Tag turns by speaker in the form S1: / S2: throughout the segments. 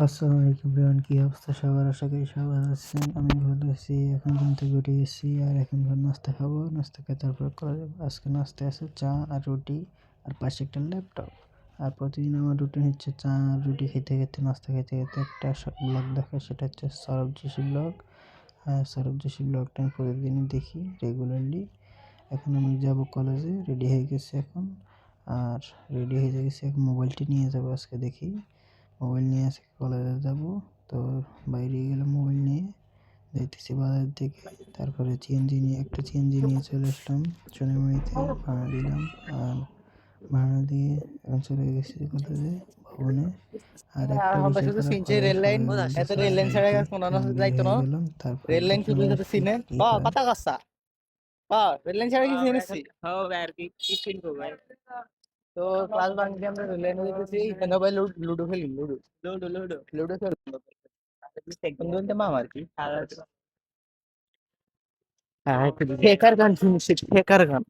S1: আসসালামু আলাইকুম এভরিওয়ান, কি অবস্থা সবার? আশা করি সবাই ভালো আছেন। আমি ভালো আছি। এখন ঘুম থেকে উঠে গেছি আর এখন নাস্তা খাবো। নাস্তা খেয়ে তারপর কলেজ যাবো। আজকে নাস্তায় আছে চা আর রুটি আর পাশে একটা ল্যাপটপ। আর প্রতিদিন আমার রুটিন হচ্ছে চা আর রুটি খেতে খেতে নাস্তা খেতে খেতে একটা ব্লগ দেখা, সেটা হচ্ছে সৌরভ যোশী ব্লগ। হ্যাঁ, সৌরভ যোশী ব্লগটা আমি প্রতিদিনই দেখি রেগুলারলি। এখন আমি যাব কলেজে, রেডি হয়ে গেছি এখন। আর রেডি হয়ে গেছি এখন, মোবাইলটি নিয়ে যাবো আজকে। দেখি মোবাইল নিয়ে আজকে কলেজে যাব। তো বাইরে গেলাম মোবাইল নিয়ে, যাইতেছি বাজার দিকে। তারপরে সিএনজি নিয়ে চলে আসলাম সোনামণিতে, ভাড়া দিলাম। আর ভাড়া দিয়ে এখন চলে গেছি কলেজে ভবনে। আর একটা
S2: আমরা
S1: বিষয়
S2: শুধু
S1: খারাপ,
S2: চিনছি
S1: কলেজে
S2: রেল লাইন,
S1: সবাই
S2: এত
S1: বলতেছে
S2: রেল লাইন ছাড়া
S1: বাইকে।
S2: কোনো
S1: আমি বের
S2: যাইতো
S1: হয়ে
S2: না।
S1: গেলাম, তারপর
S2: রেল লাইন শুধু
S1: চলে
S2: শুধু
S1: আসছি
S2: চিনে
S1: কি
S2: বা
S1: হয়।
S2: কথা কসা বা রেল লাইন ছাড়া কি চিনেছি তো ক্লাস বাঙ্ক দিয়ে আমরা রেল লাইনে যেতেছি। কেন ভাই লুডো খেলি, লুডো খেলি বন্ধু মামা আর কি। ঠেকার গান শুনছি, ঠেকার গান।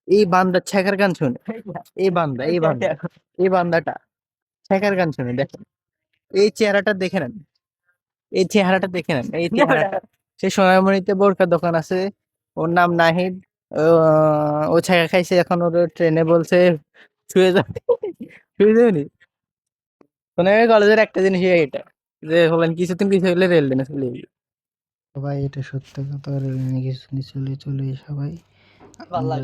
S2: এই বান্দা ছেকার গান শুনে, এই বান্দাটা ছেকার গান শুনে। দেখেন এই চেহারাটা দেখে নেন, এই চেহারাটা দেখে নেন, এই চেহারাটা। সে সোনামণিতে বোরকার দোকান আছে, ওর নাম নাহিদ। ও ও ছায়া খাইছে, এখন ওর ট্রেনে বলছে শুয়ে যাবে। শুয়ে যাবেনি। সোনামণি কলেজের একটা জিনিস এটা, যে হলেন কিছুদিন কিছু হইলে রেল লাইনে চলে যাবি।
S1: সবাই, এটা সত্য কথা। রেলে কিছু চলে চলে সবাই। আমরা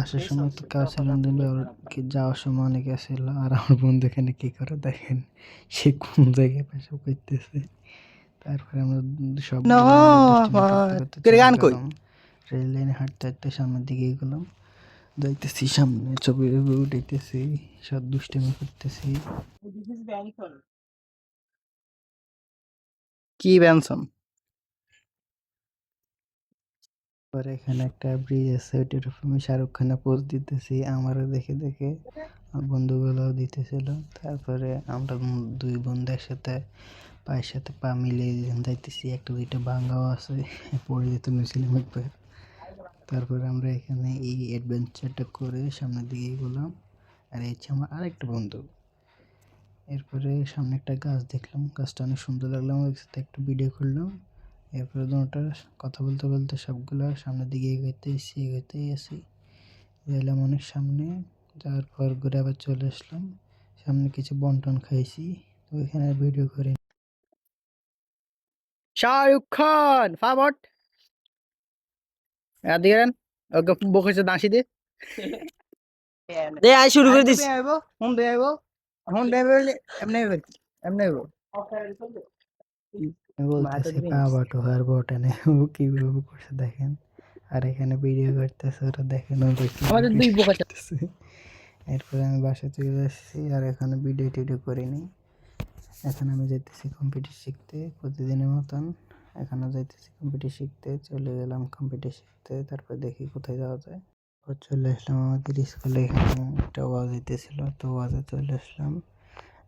S1: আসার সময় তো কেউ ছিলাম না, কি যাওয়ার সময় অনেকে ছিল। আর আমার বন্ধু এখানে কি করে দেখেন, সে কোন জায়গায় পেশাব করতেছে। তারপরে আমরা
S2: না
S1: সবগুলো মিলে দুষ্টামি করতে করতে
S2: তোর
S1: চলে
S2: গান কই?
S1: গেলাম। রেল লাইনে হাঁটতে হাঁটতে সামনের দিকে গেলাম, যাইতেছি সামনে, ছবি উঠাইতেছি, সব দুষ্টামি করতেছি।
S2: কি বেনসন?
S1: পরে এখানে একটা ব্রিজ আছে, ওইটার উপর আমি শাহরুখ খানে পোজ দিতেছি, আমারও দেখে দেখে আমার বন্ধুগুলোও দিতেছিল। তারপরে আমরা দুই বন্ধু একসাথে পায়ের সাথে পা মিলিয়ে যাইতেছি। একটা দুইটা ভাঙাও আছে, পড়ে যেত মিছিলাম একবার। তারপরে আমরা এখানে এই অ্যাডভেঞ্চারটা করে সামনের দিকে গেলাম। আর এই হচ্ছে আমার আরেকটা বন্ধু। এরপরে সামনে একটা গাছ দেখলাম, গাছটা অনেক সুন্দর লাগলো, আমার সাথে একটু ভিডিও করলাম। এরপরে দুটা কথা বলতে বলতে সবগুলো সামনের দিকে এগোতেই আসি। এলাম অনেক সামনে, যাওয়ার পর ঘুরে আবার চলে আসলাম। সামনে কিছু বন্টন খাইছি, তো এখানে ভিডিও করে।
S2: শাহরুখ খান ফাবট দিয়েন, ওকে বকেছে দাসি দে। দে আই শুরু করে দিস। হুন দে আইবো, হুন দে বলে এমনি আইবো, এমনি আইবো।
S1: আমি
S2: মাথা
S1: বলতেছি
S2: দিবি
S1: পা বটো আর বটানে, ও কিভাবে করছে দেখেন। আর এখানে ভিডিও করতেছে ওরা, দেখেন ওরা কিভাবে
S2: আমাদের দুই
S1: ভিডিও
S2: বোকা।
S1: করতেছে। এরপরে আমি বাসায় চলে আসছি, আর এখানে ভিডিও টিডিও করিনি। এখন আমি যাইতেছি কম্পিউটার শিখতে প্রতিদিনের মতন। এখনও যাইতেছি কম্পিউটার শিখতে, চলে গেলাম কম্পিউটার শিখতে। তারপর দেখি কোথায় যাওয়া যায়। চলে আসলাম আমাদের স্কুলে, এখানে একটা ওয়াজ হইতেছিল, তো ওয়াজে চলে আসলাম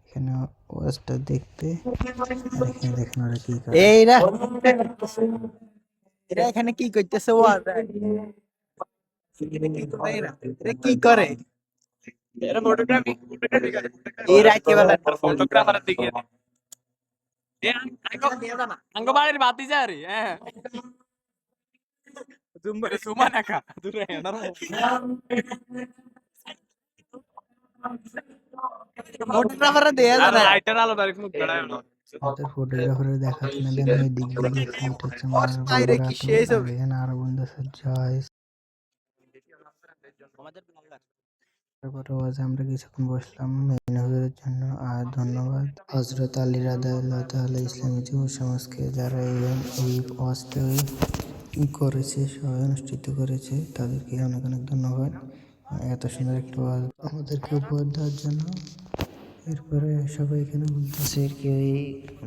S1: এখানে ওয়াজটা দেখতে। আর এখানে দেখেন ওরা কি করে।
S2: এইরা এরা এখানে কি করতেছে? ও এরা কি করে?
S3: এরা ফটোগ্রাফি ফটোগ্রাফি করে
S2: এই রাতে বেলা
S3: ফটোগ্রাফার দিকে আঙ্গ বাড়ির বাতি যা রে হ্যাঁ জুম্বারে সুমা নাকা দূরে এনার
S2: ফটোগ্রাফাররা দেয়া
S3: আর
S2: জানা।
S3: লাইটার আলো ডাইরেক্ট মুখ বেড়ায় না
S1: আমাদের ফটোগ্রাফারের দেখাতে না দেন, আমি এদিক দিয়ে গেছি। এটা হচ্ছে আমার
S2: বাইরে
S1: বন্ধু
S2: কি
S1: রাতু।
S2: শেষ
S1: আর
S2: হবে?
S1: এখানে আরো বন্ধু আছে জয়। তারপরে ওয়াজে আমরা কিছুক্ষণ বসলাম মেইন হুজুরের জন্য। আর ধন্যবাদ হজরত আলী রাদিয়াল্লাহু তাআলা ইসলামী যুব সমাজকে, যারা এই ওয়াজটা করেছে, সবাই অনুষ্ঠিত করেছে, তাদেরকে অনেক অনেক ধন্যবাদ এত সুন্দর একটা ওয়াজ আমাদেরকে উপহার দেওয়ার জন্য। এরপরে সবাই এখানে বলতেছে আর কি, ওই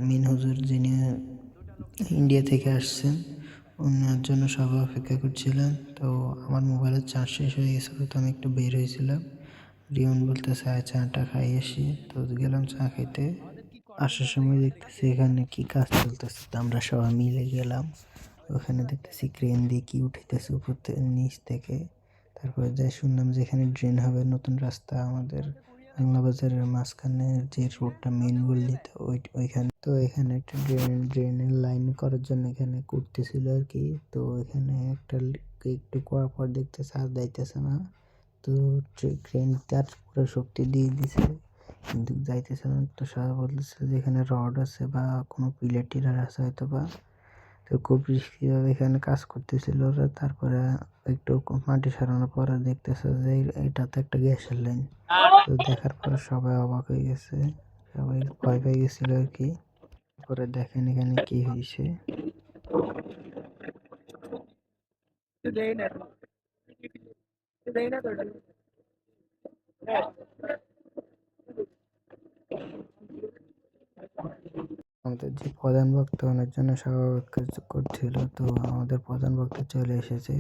S1: মিন হুজুর যিনি ইন্ডিয়া থেকে আসছেন, ওনার জন্য সবাই অপেক্ষা করছিলেন। তো আমার মোবাইলের চার্জ শেষ হয়ে গেছিলো, তো আমি একটু বের হয়েছিলাম। রিয়ন বলতেছে চাটা খাই আসি, তো গেলাম চা খাইতে। আসার সময় দেখতেছি এখানে কি কাজ চলতেছে, তো আমরা সবাই মিলে গেলাম। ওখানে দেখতেছি ক্রেন দিয়ে কি উঠাইতেছে নিচ থেকে। তারপরে যাই শুনলাম যে এখানে ড্রেন হবে, নতুন রাস্তা আমাদের বাংলা বাজারের মাঝখানে যে রোডটা মেইন গলি, তো ওইখানে তো এখানে একটা ড্রেনের লাইন করার জন্য এখানে করতেছিল আর কি। তো এখানে একটু করার পর দেখতেছে আর যাইতেছে না, তো ট্রেন তার পুরো শক্তি দিয়ে দিছে কিন্তু যাইতেছে না। তো সবাই বলতেছে যে এখানে রড আছে বা কোনো পিলার টিলার আছে হয়তো বা। তো খুব রিস্কি ভাবে এখানে কাজ করতেছিল ওরা। তারপরে একটু মাটি সরানোর পরে দেখতেছে যে এটা তো একটা গ্যাসের লাইন। তো দেখার পরে সবাই অবাক হয়ে গেছে, সবাই ভয় পেয়ে গেছিল আর কি। পরে দেখেন এখানে কি হয়েছে। আমাদের যে প্রধান বক্তা ওনার জন্য সবাই অপেক্ষা করছিল, তো আমাদের প্রধান বক্তা চলে এসেছে।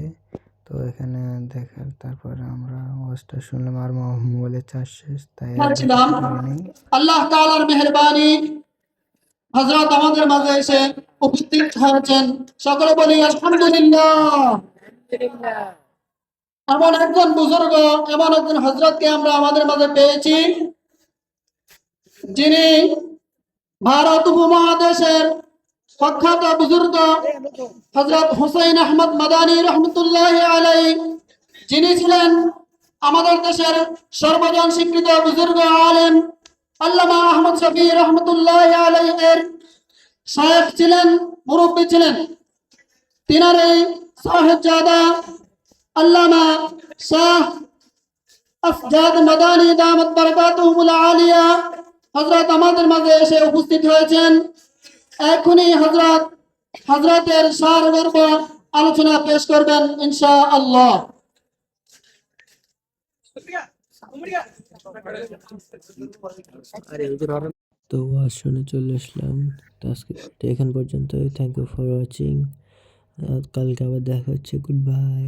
S1: তো এখানে দেখার তারপরে আমরা ওয়াজটা শুনলাম আর মোবাইলে চার্জ শেষ, তাই আর দেখাতে পারিনি।
S4: আল্লাহ তাআলার মেহেরবানি হযরত আমাদের মাঝে এসে উপস্থিত হয়েছেন, সকলে বলি আলহামদুলিল্লাহ। এমন একজন বুজুর্গ, এমন একজন হযরতকে আমরা আমাদের মাঝে পেয়েছি যিনি ভারত উপমহাদেশের প্রখ্যাত বুজুর্গ হযরত হুসাইন আহমদ মাদানী রহমতুল্লাহ আলাইহি, যিনি ছিলেন আমাদের দেশের সর্বজন স্বীকৃত বুজুর্গ আলেম আল্লামা আহমদ শফি রহমতুল্লাহ আলাইহি এর শায়েখ ছিলেন, মুরব্বী ছিলেন। তিনারই সাহেবজাদা আল্লামা শাহ আফজাদ মাদানী দামাত বারাকাতুহুল আলিয়া হযরত আমাদের মাঝে এসে উপস্থিত হয়েছেন। এখনই হযরতের সারগর্ভ আলোচনা পেশ করবেন ইনশাআল্লাহ।
S1: তো ওয়াজ শুনে চলে আসলাম। তো আজকে এখান পর্যন্ত। Thank you for watching. কালকে আবার দেখা হচ্ছে। Good by.